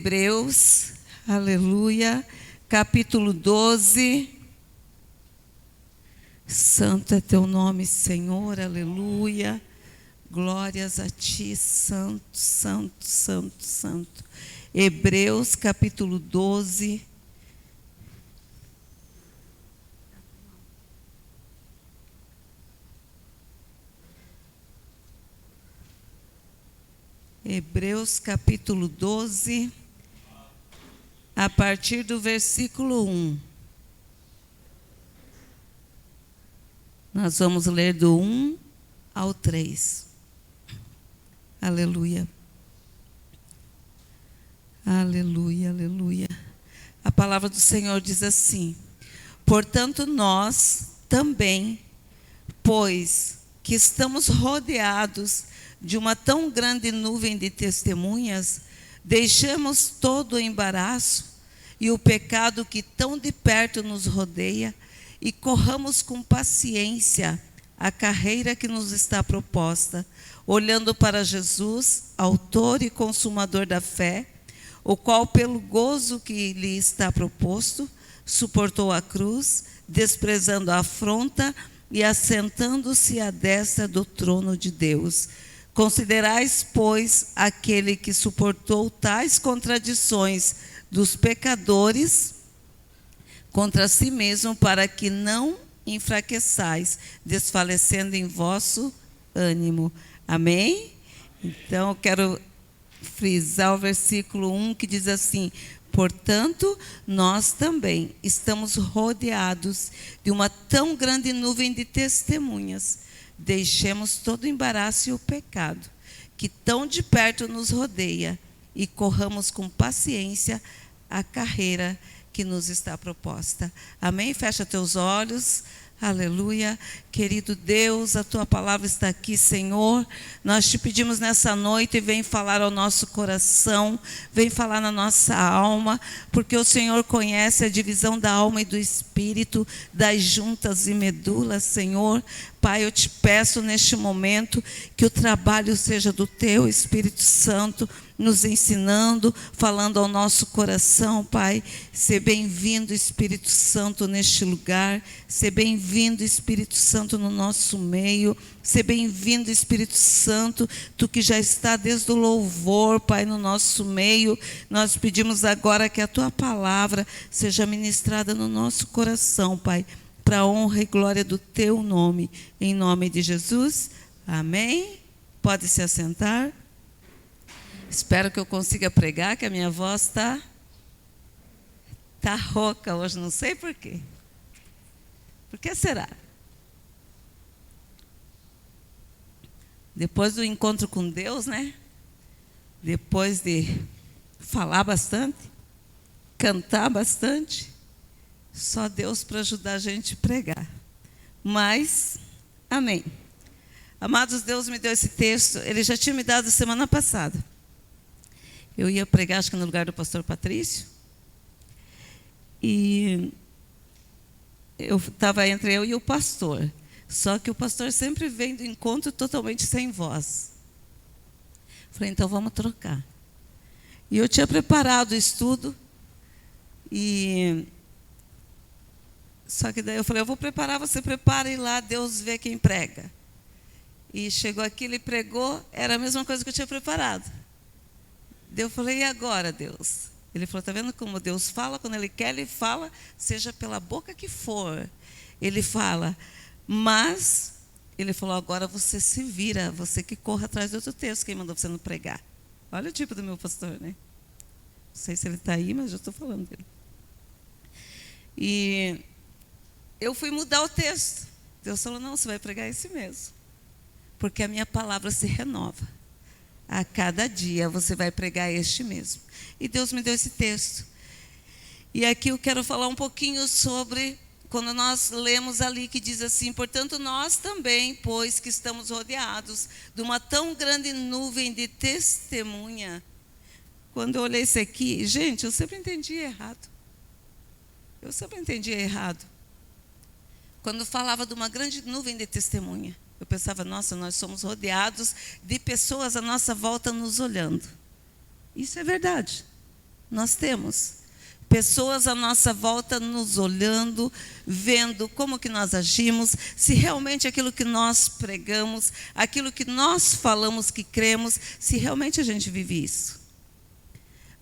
Hebreus, aleluia, capítulo 12. Santo é teu nome, Senhor, aleluia. Glórias a ti, santo, santo, santo, santo. Hebreus, capítulo 12. Hebreus, capítulo 12. A partir do versículo 1. Nós vamos ler do 1 ao 3. Aleluia. Aleluia, aleluia. A palavra do Senhor diz assim: portanto, nós também, pois que estamos rodeados de uma tão grande nuvem de testemunhas, deixemos todo o embaraço e o pecado que tão de perto nos rodeia e corramos com paciência a carreira que nos está proposta, olhando para Jesus, autor e consumador da fé, o qual, pelo gozo que lhe está proposto, suportou a cruz, desprezando a afronta e assentando-se à destra do trono de Deus. Considerais, pois, aquele que suportou tais contradições dos pecadores contra si mesmo, para que não enfraqueçais, desfalecendo em vosso ânimo. Amém? Então, eu quero frisar o versículo 1, que diz assim: portanto, nós também estamos rodeados de uma tão grande nuvem de testemunhas. Deixemos todo o embaraço e o pecado que tão de perto nos rodeia e corramos com paciência a carreira que nos está proposta. Amém? Fecha teus olhos. Aleluia. Querido Deus, a tua palavra está aqui, Senhor. Nós te pedimos nessa noite, vem falar ao nosso coração, vem falar na nossa alma, porque o Senhor conhece a divisão da alma e do espírito, das juntas e medulas, Senhor. Pai, eu te peço neste momento que o trabalho seja do teu Espírito Santo, nos ensinando, falando ao nosso coração, Pai. Ser bem-vindo, Espírito Santo, neste lugar. Ser bem-vindo, Espírito Santo, no nosso meio. Ser bem-vindo, Espírito Santo, tu que já está desde o louvor, Pai, no nosso meio. Nós pedimos agora que a tua palavra seja ministrada no nosso coração, Pai, para a honra e glória do teu nome. Em nome de Jesus, amém. Pode se assentar. Espero que eu consiga pregar, que a minha voz está rouca hoje, não sei por quê. Por que será? Depois do encontro com Deus, né? Depois de falar bastante, cantar bastante, só Deus para ajudar a gente a pregar. Mas, amém. Amados, Deus me deu esse texto, Ele já tinha me dado semana passada. Eu ia pregar, acho que no lugar do pastor Patrício. E eu estava entre eu e o pastor. Só que o pastor sempre vem do encontro totalmente sem voz. Falei, então vamos trocar. E eu tinha preparado o estudo. Só que daí eu falei, eu vou preparar, você prepara e lá Deus vê quem prega. E chegou aqui, ele pregou, era a mesma coisa que eu tinha preparado. Eu falei, e agora, Deus? Ele falou, está vendo como Deus fala? Quando Ele quer, Ele fala, seja pela boca que for. Ele fala, mas, Ele falou, agora você se vira, você que corra atrás do outro texto, quem mandou você não pregar. Olha o tipo do meu pastor, né? Não sei se ele está aí, mas já estou falando dele. E eu fui mudar o texto. Deus falou, não, você vai pregar esse mesmo. Porque a minha palavra se renova. A cada dia você vai pregar este mesmo. E Deus me deu esse texto. E aqui eu quero falar um pouquinho sobre, quando nós lemos ali que diz assim, portanto nós também, pois que estamos rodeados de uma tão grande nuvem de testemunha. Quando eu olhei isso aqui, gente, eu sempre entendi errado. Quando falava de uma grande nuvem de testemunha. Eu pensava, nossa, nós somos rodeados de pessoas à nossa volta nos olhando. Isso é verdade. Nós temos pessoas à nossa volta nos olhando, vendo como que nós agimos, se realmente aquilo que nós pregamos, aquilo que nós falamos que cremos, se realmente a gente vive isso.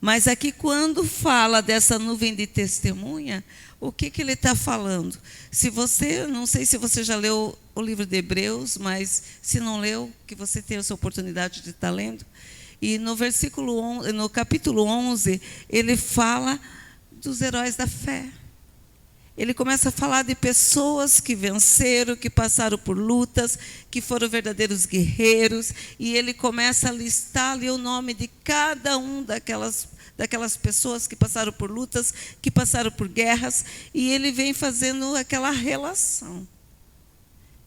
Mas aqui quando fala dessa nuvem de testemunha, o que ele está falando? Se você, não sei se você já leu o livro de Hebreus, mas se não leu, que você tenha essa oportunidade de estar lendo. E no capítulo 11, ele fala dos heróis da fé. Ele começa a falar de pessoas que venceram, que passaram por lutas, que foram verdadeiros guerreiros, e ele começa a listar ali o nome de cada um daquelas pessoas que passaram por lutas, que passaram por guerras, e ele vem fazendo aquela relação.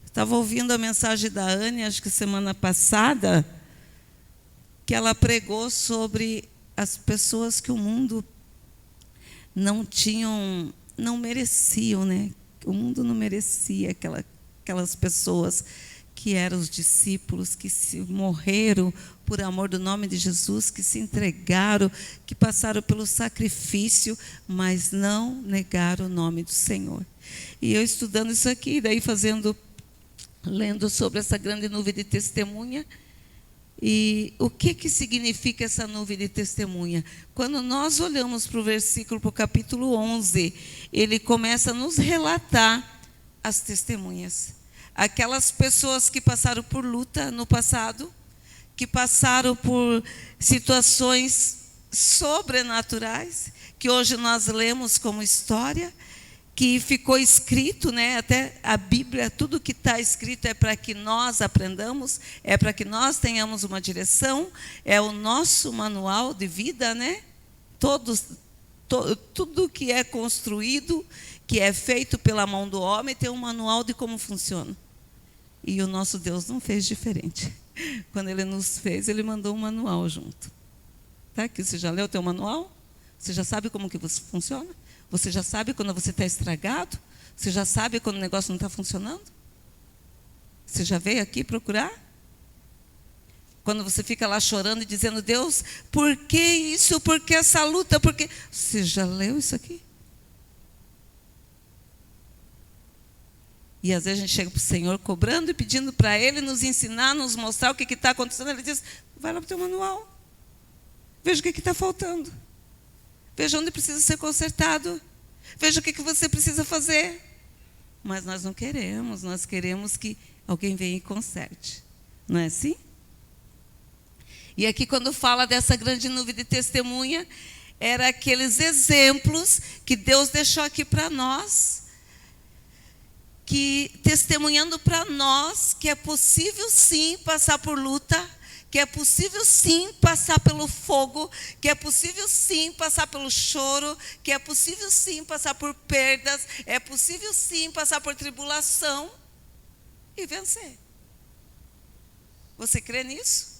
Estava ouvindo a mensagem da Anne, acho que semana passada, que ela pregou sobre as pessoas que o mundo não mereciam, né? O mundo não merecia aquelas pessoas que eram os discípulos, que morreram por amor do nome de Jesus, que se entregaram, que passaram pelo sacrifício, mas não negaram o nome do Senhor. E eu estudando isso aqui, daí lendo sobre essa grande nuvem de testemunha. E o que significa essa nuvem de testemunha? Quando nós olhamos para o capítulo 11, ele começa a nos relatar as testemunhas. Aquelas pessoas que passaram por luta no passado, que passaram por situações sobrenaturais, que hoje nós lemos como história, que ficou escrito, né? Até a Bíblia, tudo que está escrito é para que nós aprendamos, é para que nós tenhamos uma direção, é o nosso manual de vida, né? Tudo que é construído, que é feito pela mão do homem, tem um manual de como funciona. E o nosso Deus não fez diferente. Quando Ele nos fez, Ele mandou um manual junto. Tá? Que você já leu o teu manual? Você já sabe como que você funciona? Você já sabe quando você está estragado? Você já sabe quando o negócio não está funcionando? Você já veio aqui procurar? Quando você fica lá chorando e dizendo, Deus, por que isso? Por que essa luta? Por que... Você já leu isso aqui? E às vezes a gente chega para o Senhor cobrando e pedindo para Ele nos ensinar, nos mostrar o que está acontecendo. Ele diz, vai lá para o teu manual. Veja o que está faltando. Veja onde precisa ser consertado. Veja o que você precisa fazer. Mas nós não queremos. Nós queremos que alguém venha e conserte. Não é assim? E aqui quando fala dessa grande nuvem de testemunha, era aqueles exemplos que Deus deixou aqui para nós, que testemunhando para nós que é possível sim passar por luta, que é possível sim passar pelo fogo, que é possível sim passar pelo choro, que é possível sim passar por perdas, é possível sim passar por tribulação e vencer. Você crê nisso?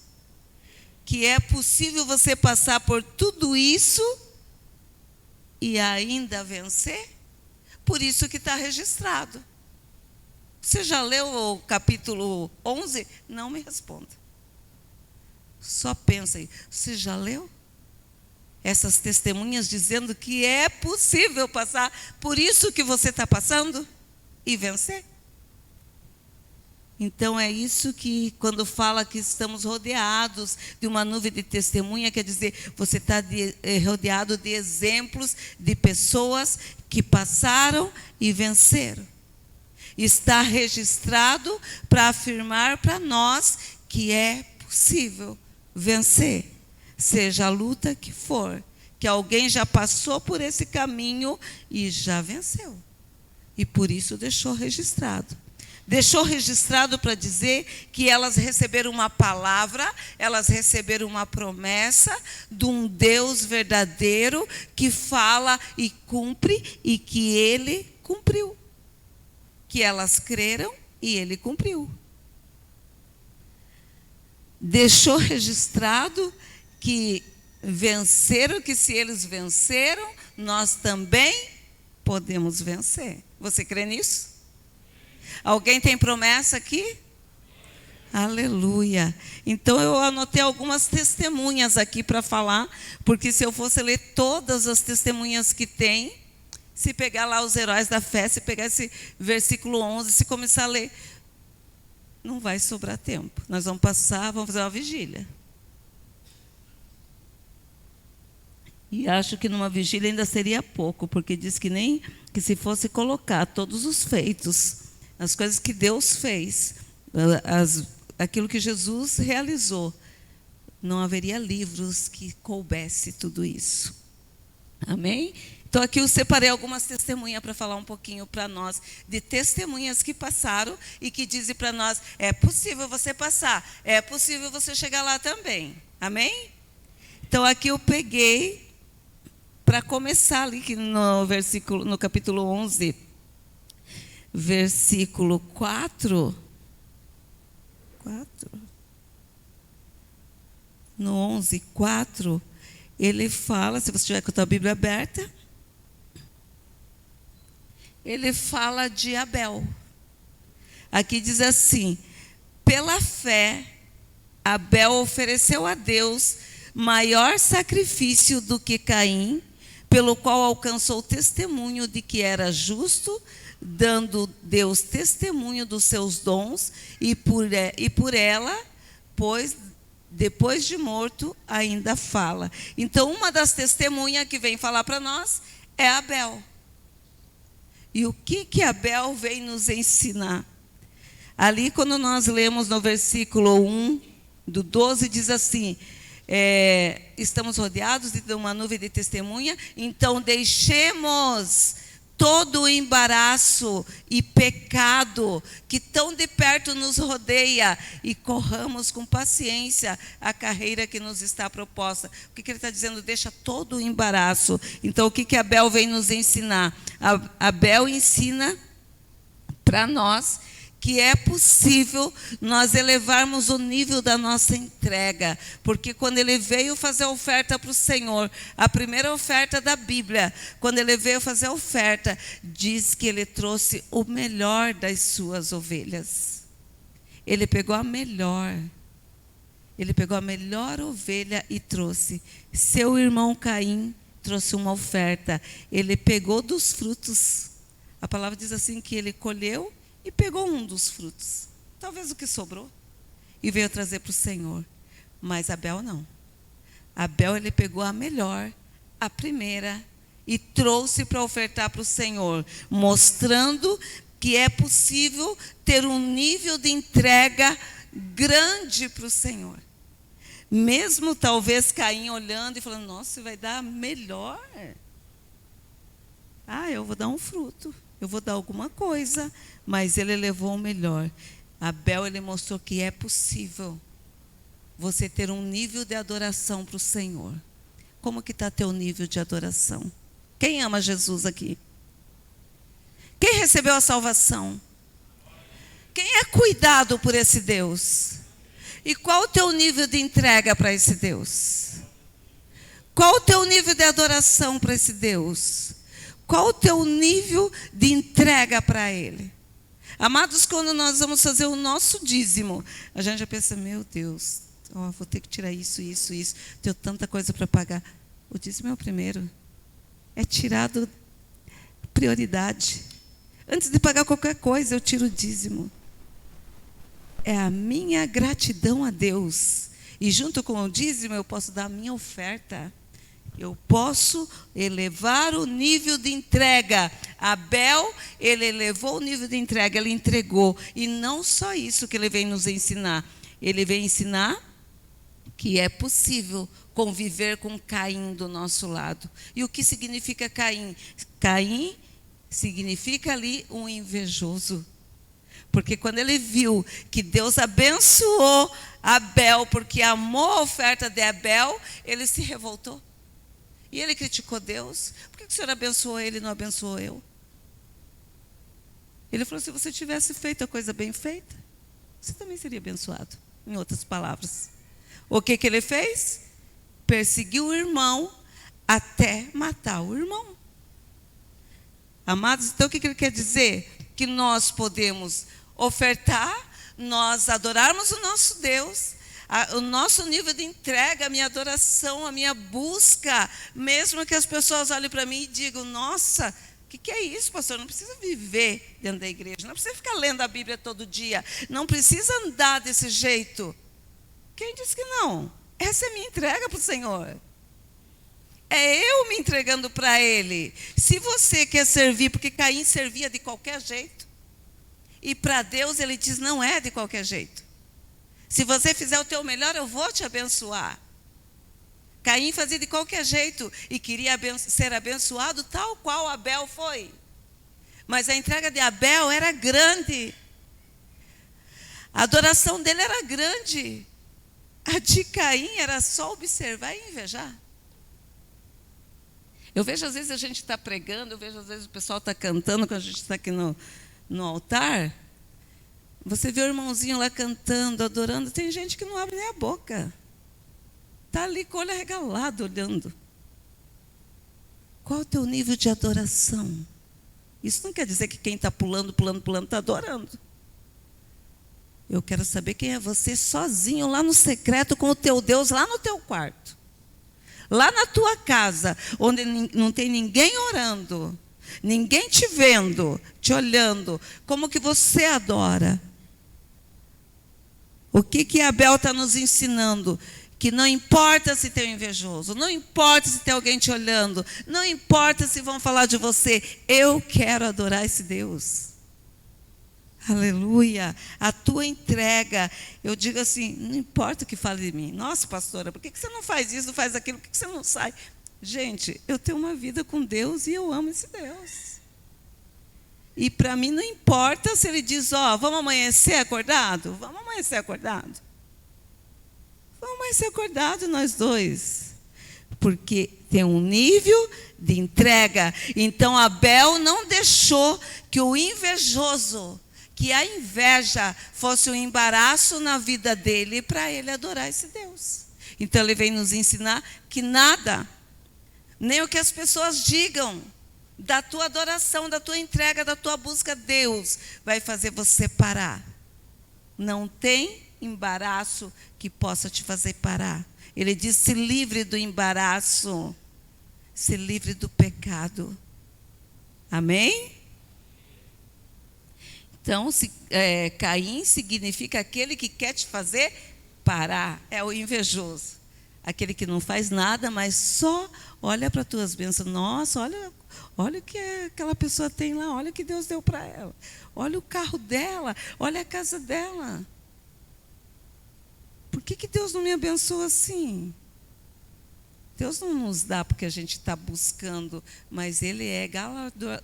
Que é possível você passar por tudo isso e ainda vencer? Por isso que está registrado. Você já leu o capítulo 11? Não me responda. Só pensa aí, você já leu? Essas testemunhas dizendo que é possível passar por isso que você está passando e vencer? Então é isso que quando fala que estamos rodeados de uma nuvem de testemunha, quer dizer, você está rodeado de exemplos de pessoas que passaram e venceram. Está registrado para afirmar para nós que é possível vencer, seja a luta que for, que alguém já passou por esse caminho e já venceu. E por isso deixou registrado. Deixou registrado para dizer que elas receberam uma palavra, elas receberam uma promessa de um Deus verdadeiro que fala e cumpre e que Ele cumpriu. Que elas creram e Ele cumpriu. Deixou registrado que venceram, que se eles venceram, nós também podemos vencer. Você crê nisso? Alguém tem promessa aqui? Aleluia. Então eu anotei algumas testemunhas aqui para falar, porque se eu fosse ler todas as testemunhas que tem, se pegar lá os heróis da fé, se pegar esse versículo 11, se começar a ler, não vai sobrar tempo. Nós vamos passar, vamos fazer uma vigília. E acho que numa vigília ainda seria pouco, porque diz que nem que se fosse colocar todos os feitos, as coisas que Deus fez, aquilo que Jesus realizou, não haveria livros que coubesse tudo isso. Amém? Então aqui eu separei algumas testemunhas para falar um pouquinho para nós, de testemunhas que passaram e que dizem para nós, é possível você passar, é possível você chegar lá também. Amém? Então aqui eu peguei, para começar ali no capítulo 11, versículo 4. No 11, 4, ele fala, se você tiver com a tua Bíblia aberta, ele fala de Abel. Aqui diz assim: pela fé, Abel ofereceu a Deus maior sacrifício do que Caim, pelo qual alcançou testemunho de que era justo, dando Deus testemunho dos seus dons, e por ela, pois depois de morto, ainda fala. Então, uma das testemunhas que vem falar para nós é Abel. E o que Abel vem nos ensinar? Ali, quando nós lemos no versículo 1, do 12, diz assim: estamos rodeados de uma nuvem de testemunha, então deixemos todo o embaraço e pecado que tão de perto nos rodeia e corramos com paciência a carreira que nos está proposta. O que ele está dizendo? Deixa todo o embaraço. Então, o que Abel vem nos ensinar? Abel ensina para nós que é possível nós elevarmos o nível da nossa entrega, porque quando ele veio fazer a oferta para o Senhor, a primeira oferta da Bíblia, quando ele veio fazer a oferta, diz que ele trouxe o melhor das suas ovelhas. Ele pegou a melhor ovelha e trouxe. Seu irmão Caim trouxe uma oferta, ele pegou dos frutos. A palavra diz assim que ele colheu e pegou um dos frutos, talvez o que sobrou, e veio trazer para o Senhor. Mas Abel não. Abel, ele pegou a melhor, a primeira, e trouxe para ofertar para o Senhor, mostrando que é possível ter um nível de entrega grande para o Senhor. Mesmo talvez Caim olhando e falando, nossa, vai dar melhor. Eu vou dar um fruto, eu vou dar alguma coisa, mas ele levou o melhor. Abel, ele mostrou que é possível você ter um nível de adoração para o Senhor. Como que está teu nível de adoração? Quem ama Jesus aqui? Quem recebeu a salvação? Quem é cuidado por esse Deus? E qual o teu nível de entrega para esse Deus? Qual o teu nível de adoração para esse Deus? Qual o teu nível de entrega para Ele? Amados, quando nós vamos fazer o nosso dízimo, a gente já pensa, meu Deus, vou ter que tirar isso, tenho tanta coisa para pagar. O dízimo é o primeiro. É tirado prioridade. Antes de pagar qualquer coisa, eu tiro o dízimo. É a minha gratidão a Deus. E junto com o dízimo, eu posso dar a minha oferta. Eu posso elevar o nível de entrega. Abel, ele elevou o nível de entrega, ele entregou. E não só isso que ele vem nos ensinar. Ele vem ensinar que é possível conviver com Caim do nosso lado. E o que significa Caim? Caim significa ali um invejoso. Porque quando ele viu que Deus abençoou Abel, porque amou a oferta de Abel, ele se revoltou. E ele criticou Deus. Por que o Senhor abençoou ele e não abençoou eu? Ele falou, se você tivesse feito a coisa bem feita, você também seria abençoado. Em outras palavras. O que ele fez? Perseguiu o irmão até matar o irmão. Amados, então o que ele quer dizer? Que nós podemos ofertar, nós adorarmos o nosso Deus, o nosso nível de entrega, a minha adoração, a minha busca, mesmo que as pessoas olhem para mim e digam, nossa, o que é isso, pastor? Não precisa viver dentro da igreja, não precisa ficar lendo a Bíblia todo dia, não precisa andar desse jeito. Quem disse que não? Essa é a minha entrega para o Senhor. É eu me entregando para Ele. Se você quer servir, porque Caim servia de qualquer jeito, e para Deus Ele diz, não é de qualquer jeito. Se você fizer o teu melhor, eu vou te abençoar. Caim fazia de qualquer jeito e queria ser abençoado tal qual Abel foi. Mas a entrega de Abel era grande. A adoração dele era grande. A de Caim era só observar e invejar. Eu vejo às vezes a gente está pregando, eu vejo às vezes o pessoal está cantando, quando a gente está aqui no altar. Você vê o irmãozinho lá cantando, adorando, tem gente que não abre nem a boca. Está ali com o olho arregalado, olhando. Qual é o teu nível de adoração? Isso não quer dizer que quem está pulando está adorando. Eu quero saber quem é você sozinho, lá no secreto, com o teu Deus, lá no teu quarto. Lá na tua casa, onde não tem ninguém orando, ninguém te vendo, te olhando. Como que você adora? O que Abel está nos ensinando? Que não importa se tem um invejoso, não importa se tem alguém te olhando, não importa se vão falar de você, eu quero adorar esse Deus. Aleluia. A tua entrega, eu digo assim, não importa o que fale de mim. Nossa, pastora, por que você não faz isso, não faz aquilo, por que você não sai? Gente, eu tenho uma vida com Deus e eu amo esse Deus. E para mim não importa se ele diz, vamos amanhecer acordado? Vamos amanhecer acordado. Vamos amanhecer acordado nós dois. Porque tem um nível de entrega. Então Abel não deixou que o invejoso, que a inveja fosse um embaraço na vida dele para ele adorar esse Deus. Então ele vem nos ensinar que nada, nem o que as pessoas digam, da tua adoração, da tua entrega, da tua busca a Deus, vai fazer você parar. Não tem embaraço que possa te fazer parar. Ele diz, se livre do embaraço, se livre do pecado. Amém? Então, Caim significa aquele que quer te fazer parar. É o invejoso. Aquele que não faz nada, mas só olha para as tuas bênçãos. Nossa, olha o que aquela pessoa tem lá. Olha o que Deus deu para ela. Olha o carro dela. Olha a casa dela. Por que Deus não me abençoa assim? Deus não nos dá porque a gente está buscando, mas Ele é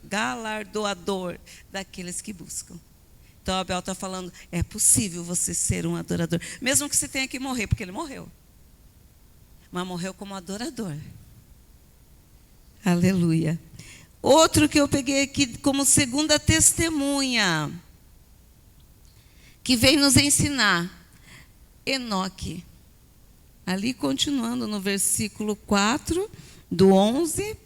galardoador daqueles que buscam. Então Abel está falando, é possível você ser um adorador, mesmo que você tenha que morrer, porque ele morreu. Mas morreu como adorador. Aleluia. Outro que eu peguei aqui como segunda testemunha, que vem nos ensinar, Enoque. Ali continuando no versículo 4, do 11,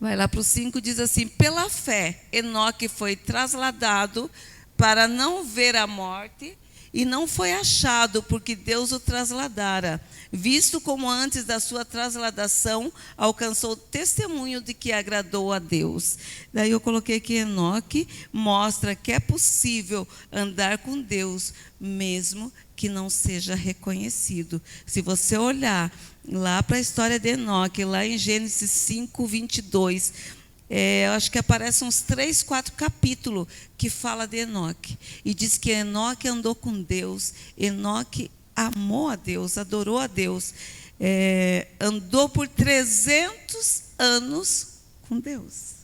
vai lá para o 5, diz assim, pela fé, Enoque foi trasladado para não ver a morte, e não foi achado, porque Deus o trasladara, visto como antes da sua trasladação, alcançou testemunho de que agradou a Deus. Daí eu coloquei que Enoque mostra que é possível andar com Deus, mesmo que não seja reconhecido. Se você olhar lá para a história de Enoque, lá em Gênesis 5, 22, eu acho que aparecem uns 3, 4 capítulos que fala de Enoque. E diz que Enoque andou com Deus, Enoque amou a Deus, adorou a Deus, andou por 300 anos com Deus.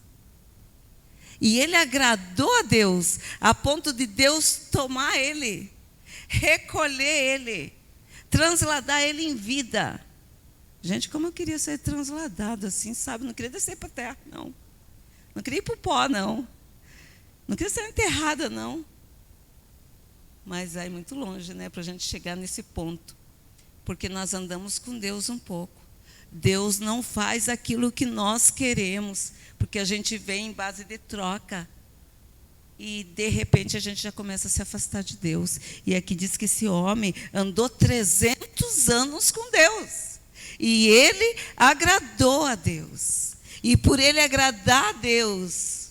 E ele agradou a Deus, a ponto de Deus tomar ele, recolher ele, transladar ele em vida. Gente, como eu queria ser transladado assim, sabe? Não queria descer para a terra, não. Não queria ir para o pó, não. Não queria ser enterrada, não. Mas aí muito longe, né? Para a gente chegar nesse ponto. Porque nós andamos com Deus um pouco. Deus não faz aquilo que nós queremos. Porque a gente vem em base de troca. e de repente a gente já começa a se afastar de Deus. E aqui diz que esse homem andou 300 anos com Deus. E ele agradou a Deus. E por ele agradar a Deus,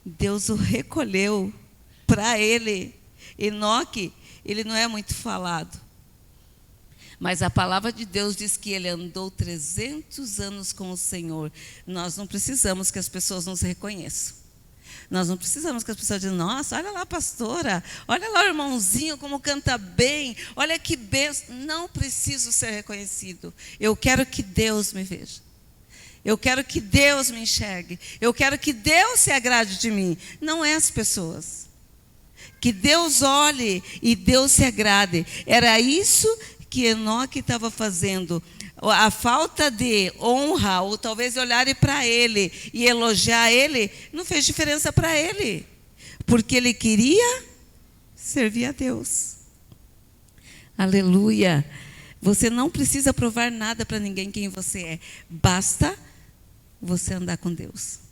Deus o recolheu para ele. Enoque, ele não é muito falado. Mas a palavra de Deus diz que ele andou 300 anos com o Senhor. Nós não precisamos que as pessoas nos reconheçam. Nós não precisamos que as pessoas digam, nossa, olha lá a pastora, olha lá o irmãozinho como canta bem, olha que bênção. Não preciso ser reconhecido. Eu quero que Deus me veja. Eu quero que Deus me enxergue. Eu quero que Deus se agrade de mim. Não é as pessoas. Que Deus olhe e Deus se agrade. Era isso que Enoque estava fazendo. A falta de honra, ou talvez olharem para ele e elogiar ele, não fez diferença para ele. Porque ele queria servir a Deus. Aleluia. Você não precisa provar nada para ninguém quem você é. Basta você andar com Deus.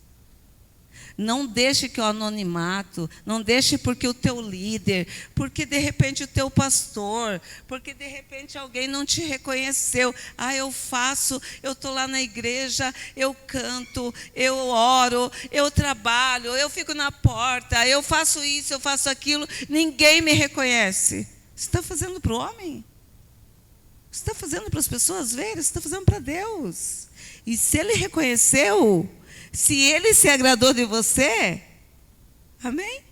Não deixe que o anonimato, não deixe porque o teu líder, porque de repente o teu pastor, porque de repente alguém não te reconheceu. Ah, eu faço, eu estou lá na igreja, eu canto, eu oro, eu trabalho, eu fico na porta, eu faço isso, eu faço aquilo, ninguém me reconhece. Você está fazendo para o homem? Você está fazendo para as pessoas verem? Você está fazendo para Deus. E se ele reconheceu, se ele se agradou de você, amém?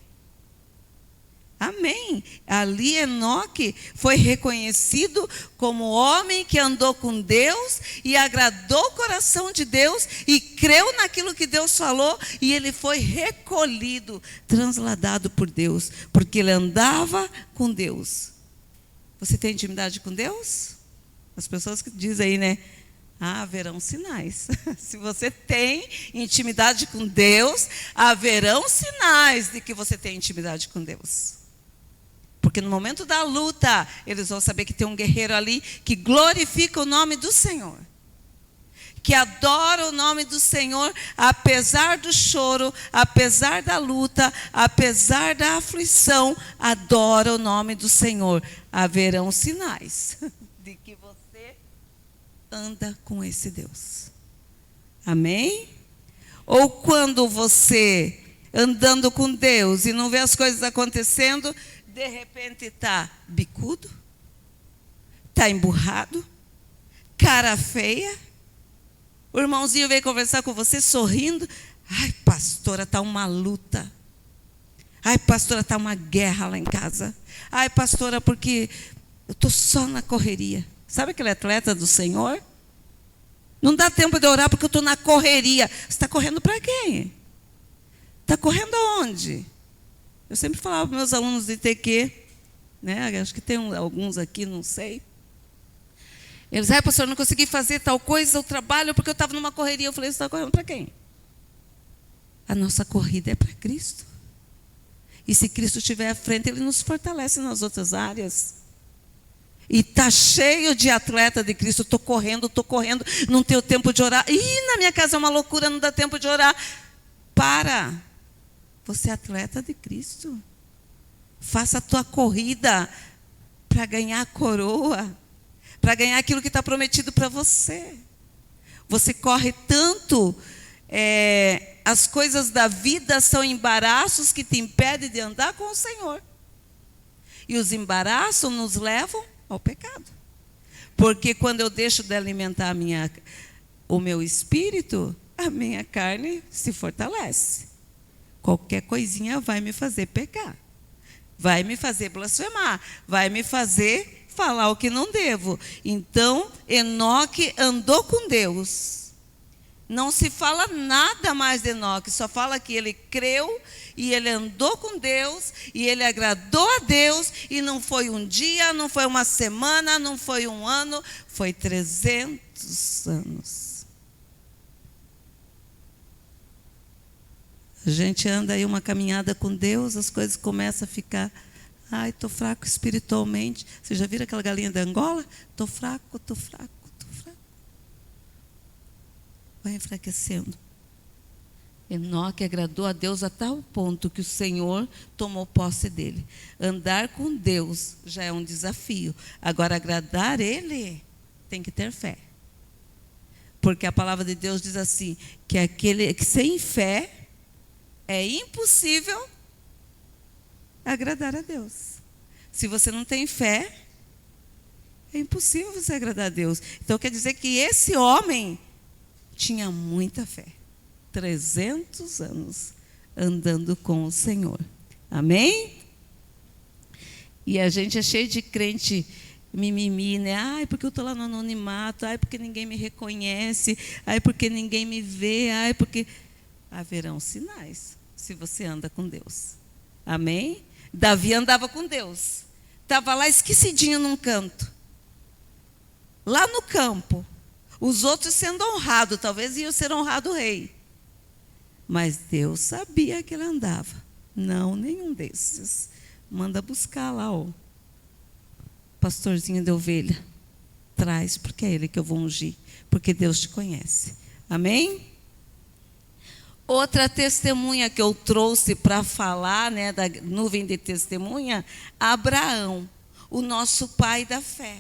Amém. Ali Enoque foi reconhecido como homem que andou com Deus e agradou o coração de Deus e creu naquilo que Deus falou, e ele foi recolhido, transladado por Deus, porque ele andava com Deus. Você tem intimidade com Deus? As pessoas que dizem aí, né? Ah, haverão sinais. Se você tem intimidade com Deus, haverão sinais de que você tem intimidade com Deus. Porque no momento da luta, eles vão saber que tem um guerreiro ali que glorifica o nome do Senhor. Que adora o nome do Senhor, apesar do choro, apesar da luta, apesar da aflição, adora o nome do Senhor. Haverão sinais de que você anda com esse Deus. Amém? Ou quando você andando com Deus e não vê as coisas acontecendo, de repente está bicudo, está emburrado, cara feia, o irmãozinho veio conversar com você sorrindo, ai pastora, está uma luta, ai pastora, está uma guerra lá em casa, ai pastora, porque eu estou só na correria. Sabe aquele atleta do Senhor? Não dá tempo de orar porque eu estou na correria. Você está correndo para quem? Está correndo aonde? Eu sempre falava para meus alunos de ITQ, né? Acho que tem alguns aqui, não sei. Eles, pastor, eu não consegui fazer tal coisa, eu trabalho porque eu estava numa correria. Eu falei, você está correndo para quem? A nossa corrida é para Cristo. E se Cristo estiver à frente, Ele nos fortalece nas outras áreas. E está cheio de atleta de Cristo. Estou correndo, não tenho tempo de orar. Ih, na minha casa é uma loucura, não dá tempo de orar. Para. Você é atleta de Cristo. Faça a tua corrida para ganhar a coroa, para ganhar aquilo que está prometido para você. Você corre tanto, as coisas da vida são embaraços que te impedem de andar com o Senhor. E os embaraços nos levam ao pecado. Porque quando eu deixo de alimentar o meu espírito, a minha carne se fortalece. Qualquer coisinha vai me fazer pecar. Vai me fazer blasfemar. Vai me fazer falar o que não devo. Então, Enoque andou com Deus. Não se fala nada mais de Enoque, só fala que ele creu e ele andou com Deus e ele agradou a Deus, e não foi um dia, não foi uma semana, não foi um ano, foi 300 anos. A gente anda aí uma caminhada com Deus, as coisas começam a ficar, ai, estou fraco espiritualmente. Você já viram aquela galinha da Angola? Estou fraco. Vai enfraquecendo. Enoque agradou a Deus a tal ponto que o Senhor tomou posse dele. Andar com Deus já é um desafio. Agora, agradar Ele tem que ter fé. Porque a palavra de Deus diz assim, que aquele que sem fé é impossível agradar a Deus. Se você não tem fé, é impossível você agradar a Deus. Então, quer dizer que esse homem tinha muita fé. 300 anos andando com o Senhor. Amém? E a gente é cheio de crente mimimi, né? Ai, porque eu estou lá no anonimato. Ai, porque ninguém me reconhece. Ai, porque ninguém me vê. Ai, porque... Haverão sinais se você anda com Deus. Amém? Davi andava com Deus. Estava lá esquecidinho num canto. Lá no campo. Os outros sendo honrados. Talvez iam ser honrado o rei. Mas Deus sabia que ele andava. Não, nenhum desses. Manda buscar lá, ó. Pastorzinho de ovelha. Traz, porque é ele que eu vou ungir. Porque Deus te conhece. Amém? Outra testemunha que eu trouxe para falar, né, da nuvem de testemunha, Abraão, o nosso pai da fé.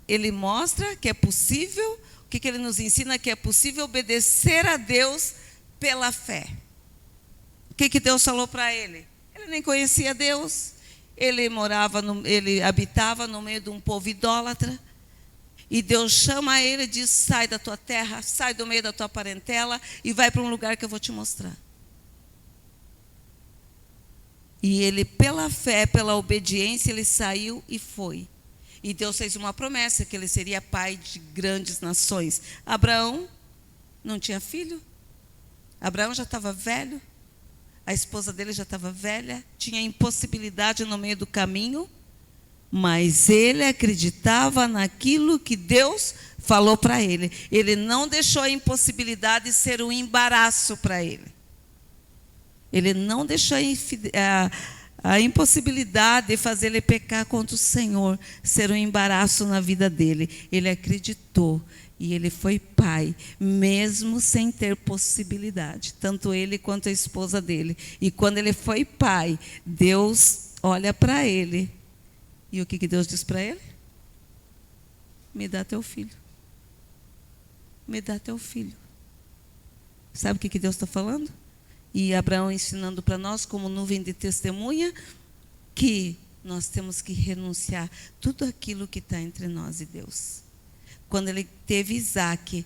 Ele mostra que é possível, o que ele nos ensina? Que é possível obedecer a Deus pela fé. O que Deus falou para ele? Ele nem conhecia Deus, ele habitava no meio de um povo idólatra, e Deus chama ele e diz, sai da tua terra, sai do meio da tua parentela, e vai para um lugar que eu vou te mostrar. E ele, pela fé, pela obediência, ele saiu e foi. E Deus fez uma promessa, que ele seria pai de grandes nações. Abraão não tinha filho. Abraão já estava velho. A esposa dele já estava velha. Tinha impossibilidade no meio do caminho. Mas ele acreditava naquilo que Deus falou para ele. Ele não deixou a impossibilidade ser um embaraço para ele. Ele não deixou a impossibilidade de fazer ele pecar contra o Senhor ser um embaraço na vida dele. Ele acreditou e ele foi pai, mesmo sem ter possibilidade. Tanto ele quanto a esposa dele. E quando ele foi pai, Deus olha para ele. E o que Deus diz para ele? Me dá teu filho. Me dá teu filho. Sabe o que Deus está falando? E Abraão ensinando para nós, como nuvem de testemunha, que nós temos que renunciar tudo aquilo que está entre nós e Deus. Quando ele teve Isaac,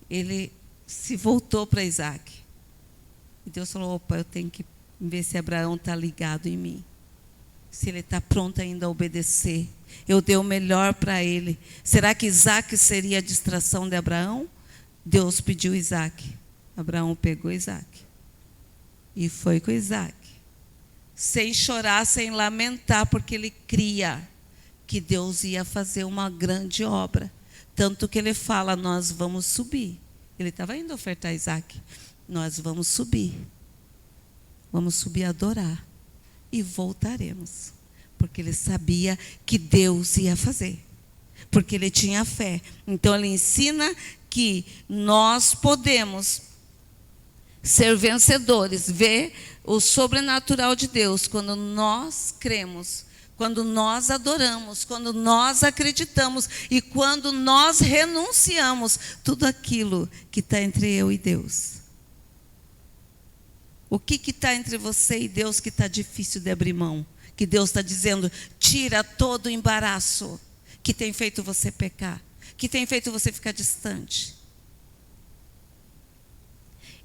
ele se voltou para Isaac. E Deus falou, opa, eu tenho que ver se Abraão está ligado em mim. Se ele está pronto ainda a obedecer. Eu dei o melhor para ele. Será que Isaac seria a distração de Abraão? Deus pediu Isaac. Abraão pegou Isaac. E foi com Isaac. Sem chorar, sem lamentar, porque ele cria que Deus ia fazer uma grande obra. Tanto que ele fala, nós vamos subir. Ele estava indo ofertar Isaac. Nós vamos subir. Vamos subir a adorar. E voltaremos. Porque ele sabia que Deus ia fazer. Porque ele tinha fé. Então ele ensina que nós podemos ser vencedores, ver o sobrenatural de Deus quando nós cremos, quando nós adoramos, quando nós acreditamos e quando nós renunciamos tudo aquilo que está entre eu e Deus. O que está entre você e Deus que está difícil de abrir mão? Que Deus está dizendo, tira todo o embaraço que tem feito você pecar, que tem feito você ficar distante.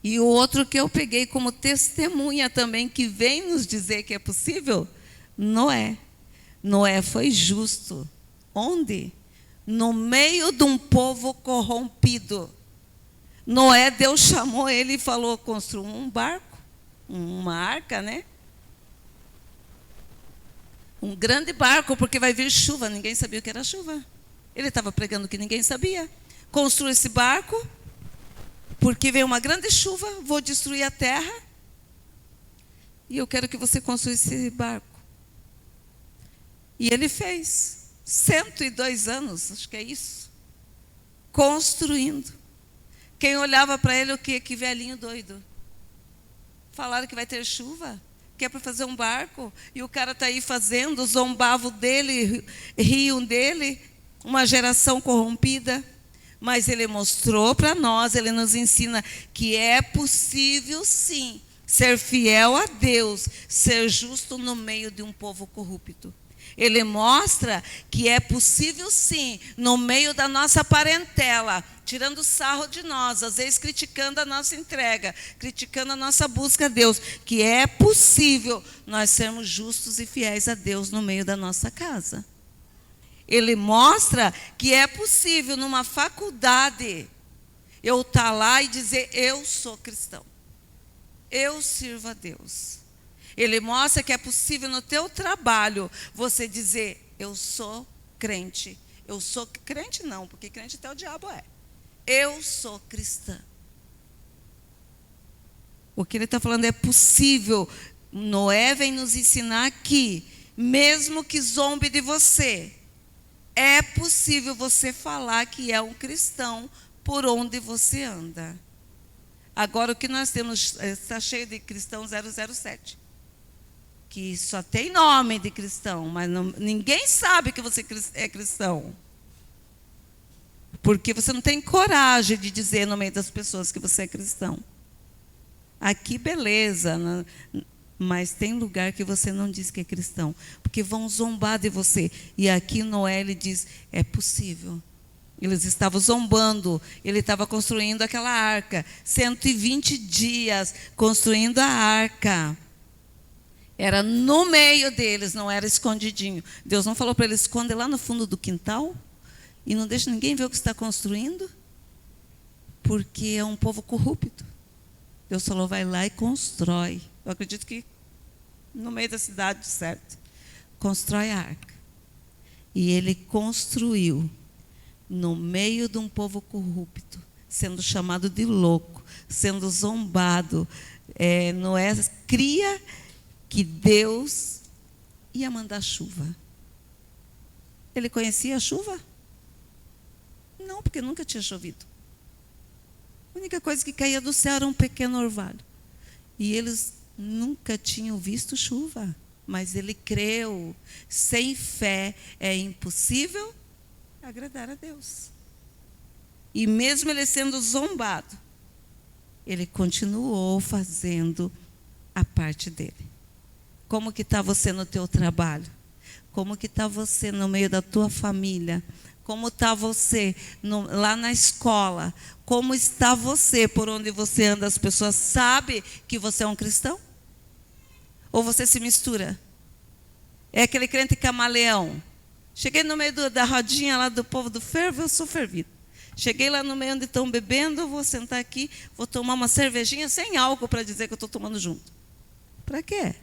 E o outro que eu peguei como testemunha também, que vem nos dizer que é possível, Noé. Noé foi justo. Onde? No meio de um povo corrompido. Noé, Deus chamou ele e falou, construa um barco, uma arca, né? Um grande barco, porque vai vir chuva. Ninguém sabia o que era chuva. Ele estava pregando que ninguém sabia. Construa esse barco, porque veio uma grande chuva, vou destruir a terra. E eu quero que você construa esse barco. E ele fez. 102 anos, acho que é isso. Construindo. Quem olhava para ele, o quê? Que velhinho doido. Falaram que vai ter chuva, que é para fazer um barco, e o cara está aí fazendo, zombavam dele, riam dele, uma geração corrompida. Mas ele mostrou para nós, ele nos ensina que é possível sim ser fiel a Deus, ser justo no meio de um povo corrupto. Ele mostra que é possível sim, no meio da nossa parentela, tirando sarro de nós, às vezes criticando a nossa entrega, criticando a nossa busca a Deus, que é possível nós sermos justos e fiéis a Deus no meio da nossa casa. Ele mostra que é possível numa faculdade eu estar lá e dizer, eu sou cristão, eu sirvo a Deus. Ele mostra que é possível no teu trabalho você dizer, eu sou crente. Eu sou crente não, porque crente até o diabo é. Eu sou cristã. O que ele está falando é possível. Noé vem nos ensinar que, mesmo que zombe de você, é possível você falar que é um cristão por onde você anda. Agora, o que nós temos, está cheio de cristão 007. Que só tem nome de cristão, mas ninguém sabe que você é cristão. Porque você não tem coragem de dizer no meio das pessoas que você é cristão. Aqui, beleza, mas tem lugar que você não diz que é cristão, porque vão zombar de você. E aqui Noé, ele diz, é possível. Eles estavam zombando, ele estava construindo aquela arca, 120 dias construindo a arca. Era no meio deles, não era escondidinho. Deus não falou para ele, esconde lá no fundo do quintal e não deixa ninguém ver o que está construindo, porque é um povo corrupto. Deus falou, vai lá e constrói. Eu acredito que no meio da cidade, certo? Constrói a arca. E ele construiu no meio de um povo corrupto, sendo chamado de louco, sendo zombado. Noé cria que Deus ia mandar chuva. Ele conhecia a chuva? Não, porque nunca tinha chovido. A única coisa que caía do céu era um pequeno orvalho. E eles nunca tinham visto chuva. Mas ele creu. Sem fé é impossível agradar a Deus. E mesmo ele sendo zombado, ele continuou fazendo a parte dele. Como que está você no teu trabalho? Como que está você no meio da tua família? Como está você lá na escola? Como está você por onde você anda? As pessoas sabem que você é um cristão? Ou você se mistura? É aquele crente camaleão. Cheguei no meio da rodinha lá do povo do fervo, eu sou fervido. Cheguei lá no meio onde estão bebendo, eu vou sentar aqui, vou tomar uma cervejinha sem álcool para dizer que eu estou tomando junto. Para quê?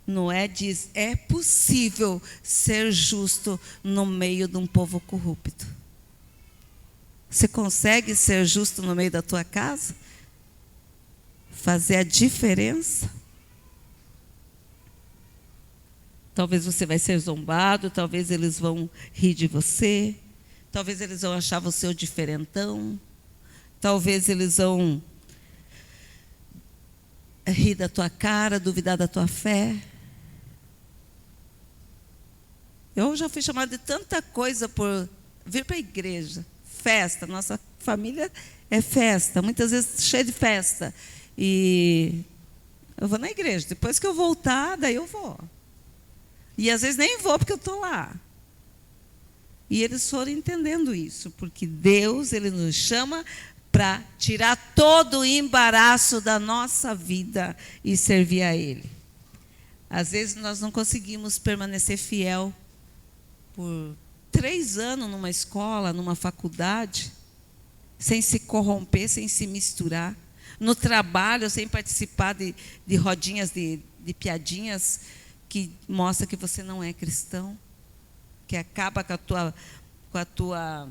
Noé diz, é possível ser justo no meio de um povo corrupto. Você consegue ser justo no meio da tua casa? Fazer a diferença? Talvez você vai ser zombado, talvez eles vão rir de você, talvez eles vão achar você o diferentão, talvez eles vão rir da tua cara, duvidar da tua fé. Eu já fui chamada de tanta coisa por vir para a igreja, festa, nossa família é festa, muitas vezes cheia de festa. E eu vou na igreja, depois que eu voltar, daí eu vou. E às vezes nem vou porque eu estou lá. E eles foram entendendo isso, porque Deus, Ele nos chama para tirar todo o embaraço da nossa vida e servir a Ele. Às vezes nós não conseguimos permanecer fiel por 3 anos numa escola, numa faculdade, sem se corromper, sem se misturar. No trabalho, sem participar de rodinhas, de piadinhas que mostra que você não é cristão, que acaba com a tua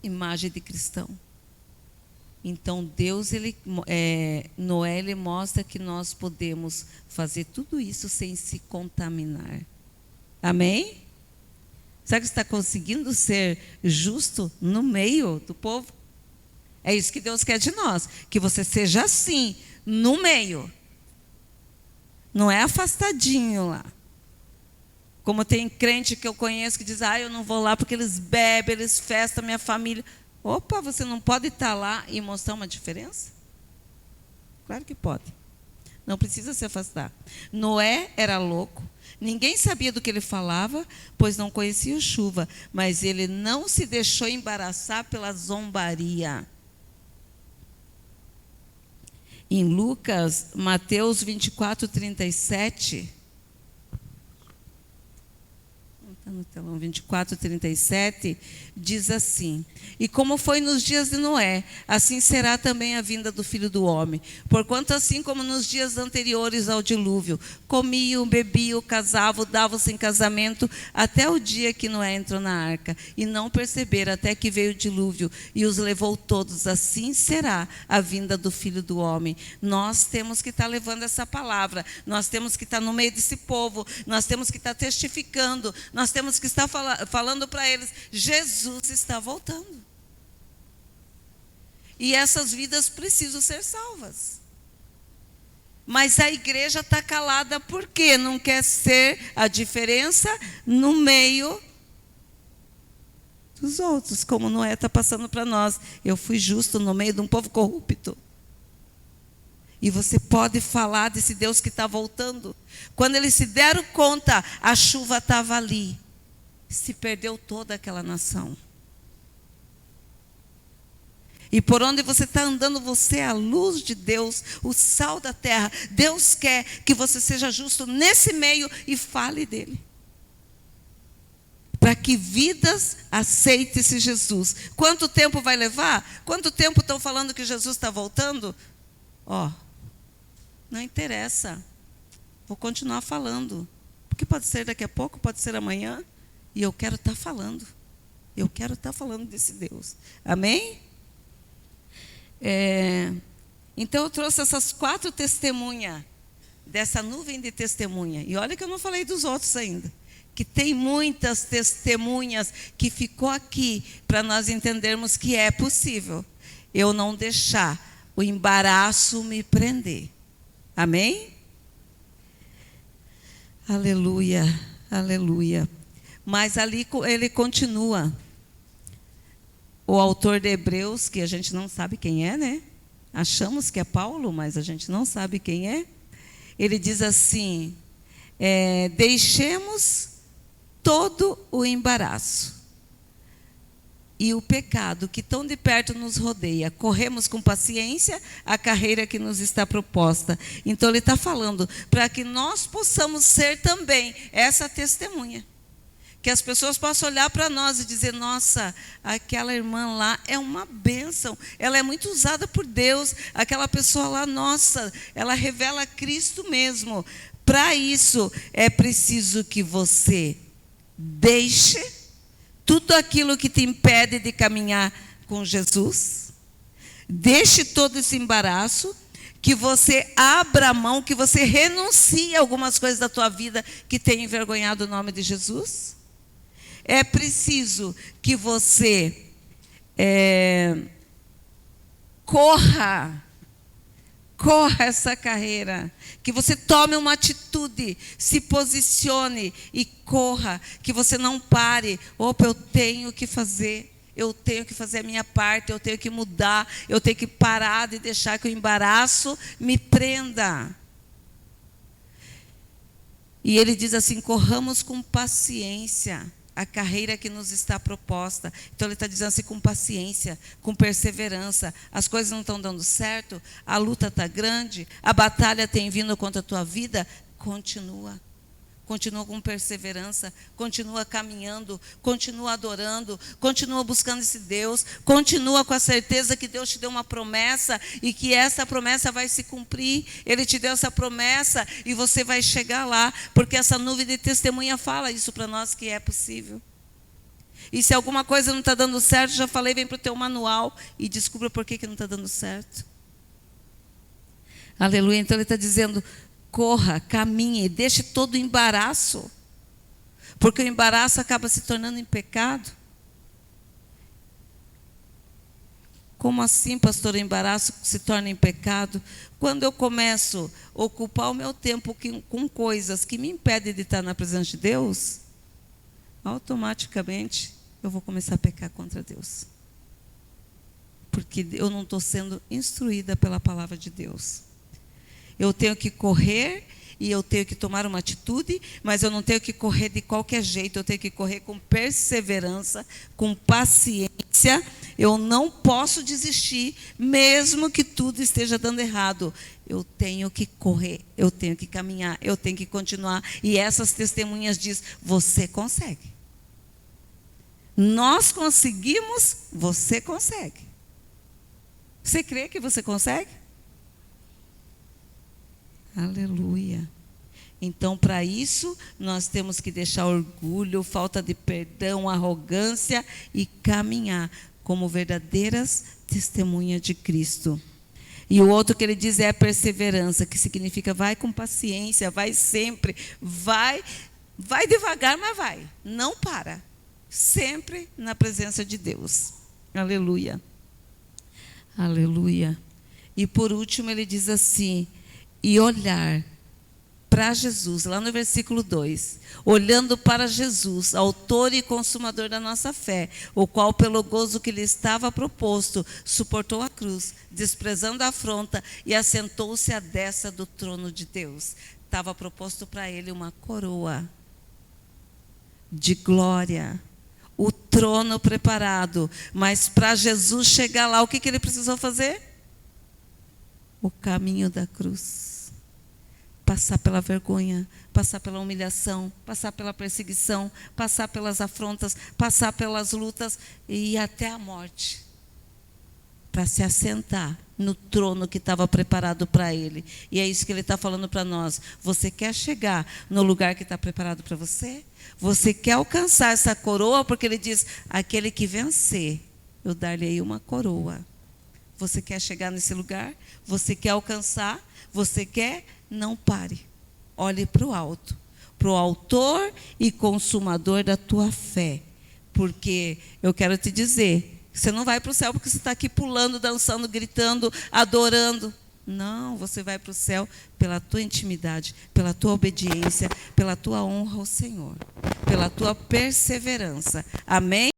imagem de cristão. Então, Deus, Noé, ele mostra que nós podemos fazer tudo isso sem se contaminar. Amém? Será que você está conseguindo ser justo no meio do povo? É isso que Deus quer de nós, que você seja assim, no meio. Não é afastadinho lá. Como tem crente que eu conheço que diz, eu não vou lá porque eles bebem, eles festam, minha família. Opa, você não pode estar lá e mostrar uma diferença? Claro que pode. Não precisa se afastar. Noé era louco. Ninguém sabia do que ele falava, pois não conhecia o chuva. Mas ele não se deixou embaraçar pela zombaria. Em Mateus 24, 37... no telão 24, 37, diz assim: e como foi nos dias de Noé, assim será também a vinda do Filho do Homem. Porquanto assim como nos dias anteriores ao dilúvio, comiam, bebiam, casavam, davam-se em casamento, até o dia que Noé entrou na arca, e não perceberam até que veio o dilúvio, e os levou todos. Assim será a vinda do Filho do Homem. Nós temos que estar levando essa palavra, nós temos que estar no meio desse povo, nós temos que estar testificando, nós temos que estar falando para eles, Jesus está voltando. E essas vidas precisam ser salvas. Mas a igreja está calada porque não quer ser a diferença no meio dos outros, como Noé está passando para nós. Eu fui justo no meio de um povo corrupto. E você pode falar desse Deus que está voltando. Quando eles se deram conta, a chuva estava ali. Se perdeu toda aquela nação. E por onde você está andando, você é a luz de Deus, o sal da terra. Deus quer que você seja justo nesse meio e fale dele. Para que vidas aceitem esse Jesus. Quanto tempo vai levar? Quanto tempo estão falando que Jesus está voltando? Não interessa. Vou continuar falando. Porque pode ser daqui a pouco, pode ser amanhã. E eu quero estar falando. Eu quero estar falando desse Deus. Amém? Então eu trouxe essas 4 testemunhas. Dessa nuvem de testemunha. E olha que eu não falei dos outros ainda. Que tem muitas testemunhas que ficou aqui. Para nós entendermos que é possível. Eu não deixar o embaraço me prender. Amém? Aleluia, aleluia. Mas ali ele continua. O autor de Hebreus, que a gente não sabe quem é, né? Achamos que é Paulo, mas a gente não sabe quem é. Ele diz assim, deixemos todo o embaraço e o pecado que tão de perto nos rodeia. Corremos com paciência a carreira que nos está proposta. Então ele está falando para que nós possamos ser também essa testemunha. Que as pessoas possam olhar para nós e dizer, nossa, aquela irmã lá é uma bênção. Ela é muito usada por Deus. Aquela pessoa lá, nossa, ela revela Cristo mesmo. Para isso, é preciso que você deixe tudo aquilo que te impede de caminhar com Jesus. Deixe todo esse embaraço. Que você abra a mão, que você renuncie a algumas coisas da tua vida que tem envergonhado o nome de Jesus. É preciso que você corra essa carreira, que você tome uma atitude, se posicione e corra, que você não pare. Opa, eu tenho que fazer a minha parte, eu tenho que mudar, eu tenho que parar de deixar que o embaraço me prenda. E ele diz assim, corramos com paciência a carreira que nos está proposta. Então ele está dizendo assim, com paciência, com perseverança. As coisas não estão dando certo, a luta está grande, a batalha tem vindo contra a tua vida. Continua com perseverança, continua caminhando, continua adorando, continua buscando esse Deus, continua com a certeza que Deus te deu uma promessa e que essa promessa vai se cumprir. Ele te deu essa promessa e você vai chegar lá, porque essa nuvem de testemunha fala isso para nós que é possível. E se alguma coisa não está dando certo, já falei, vem para o teu manual e descubra por que não está dando certo. Aleluia. Então ele está dizendo, corra, caminhe, deixe todo o embaraço. Porque o embaraço acaba se tornando em pecado. Como assim, pastor, o embaraço se torna em pecado? Quando eu começo a ocupar o meu tempo com coisas que me impedem de estar na presença de Deus, automaticamente eu vou começar a pecar contra Deus. Porque eu não estou sendo instruída pela palavra de Deus. Eu tenho que correr e eu tenho que tomar uma atitude, mas eu não tenho que correr de qualquer jeito, eu tenho que correr com perseverança, com paciência. Eu não posso desistir, mesmo que tudo esteja dando errado. Eu tenho que correr, eu tenho que caminhar, eu tenho que continuar. E essas testemunhas dizem, você consegue. Nós conseguimos, você consegue. Você crê que você consegue? Aleluia. Então, para isso, nós temos que deixar orgulho, falta de perdão, arrogância e caminhar como verdadeiras testemunhas de Cristo. E o outro que ele diz é a perseverança, que significa vai com paciência, vai sempre, vai devagar, mas vai, não para. Sempre na presença de Deus. Aleluia. Aleluia. E por último ele diz assim, e olhar para Jesus, lá no versículo 2, olhando para Jesus, autor e consumador da nossa fé, o qual pelo gozo que lhe estava proposto, suportou a cruz, desprezando a afronta e assentou-se à destra do trono de Deus. Estava proposto para ele uma coroa de glória, o trono preparado, mas para Jesus chegar lá, o que ele precisou fazer? O caminho da cruz. Passar pela vergonha, passar pela humilhação, passar pela perseguição, passar pelas afrontas, passar pelas lutas e ir até a morte. Para se assentar no trono que estava preparado para ele. E é isso que ele está falando para nós. Você quer chegar no lugar que está preparado para você? Você quer alcançar essa coroa? Porque ele diz, aquele que vencer, eu dar-lhe uma coroa. Você quer chegar nesse lugar? Você quer alcançar? Você quer? Não pare. Olhe para o alto. Para o autor e consumador da tua fé. Porque eu quero te dizer, você não vai para o céu porque você está aqui pulando, dançando, gritando, adorando. Não, você vai para o céu pela tua intimidade, pela tua obediência, pela tua honra ao Senhor, pela tua perseverança. Amém?